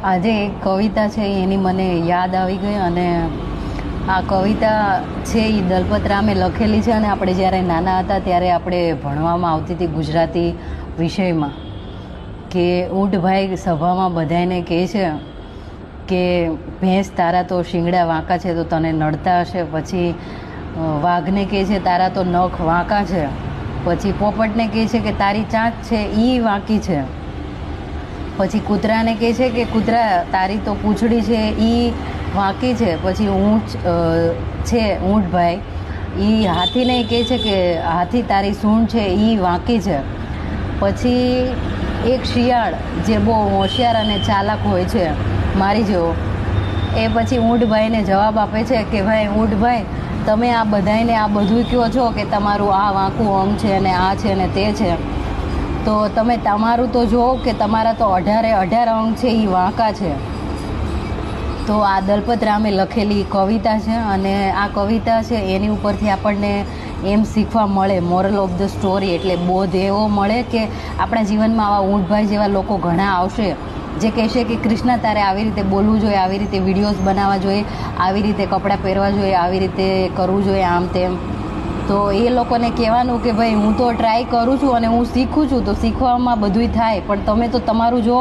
આજે એક કવિતા છે એની મને યાદ આવી ગઈ અને આ કવિતા છે એ દલપત રામે લખેલી છે અને આપણે જ્યારે નાના હતા ત્યારે આપણે ભણવામાં આવતી હતી ગુજરાતી વિષયમાં કે ઊંટભાઈ સભામાં બધાને કહે છે કે ભેંસ તારા તો શિંગડા વાંકા છે તો તને નડતા હશે. પછી વાઘને કહે છે તારા તો નખ વાંકા છે. પછી પોપટને કહે છે કે તારી ચાંચ છે એ વાંકી છે. પછી કૂતરાને કહે છે કે કૂતરા તારી તો પૂંછડી છે એ વાંકી છે. પછી ઊંટ છે ઊંટભાઈ એ હાથીને કહે છે કે હાથી તારી સૂંઢ છે એ વાંકી છે. પછી એક શિયાળ જે બહુ હોશિયાર અને ચાલાક હોય છે મારી જેવો, એ પછી ઊંટભાઈને જવાબ આપે છે કે ભાઈ ઊંટભાઈ, તમે આ બધાને આ બધું કહો છો કે તમારું આ વાંકું અંગ છે અને આ છે અને તે છે, તો તમે તમારું તો જુઓ કે તમારા તો 18 અંગ છે એ વાંકા છે. તો આ દલપત રામે લખેલી કવિતા છે અને આ કવિતા છે એની ઉપરથી આપણને એમ શીખવા મળે, મોરલ ઓફ ધ સ્ટોરી એટલે બોધ એવો મળે કે આપણા જીવનમાં આવા ઊંટભાઈ જેવા લોકો ઘણા આવશે જે કહેશે કે કૃષ્ણા તારે આવી રીતે બોલવું જોઈએ, આવી રીતે વિડીયોઝ બનાવવા જોઈએ, આવી રીતે કપડાં પહેરવા જોઈએ, આવી રીતે કરવું જોઈએ, આમ તેમ. તો એ લોકોને કહેવાનું કે ભાઈ હું તો ટ્રાય કરું છું અને હું શીખું છું, તો શીખવામાં બધુંય થાય, પણ તમે તો તમારું જો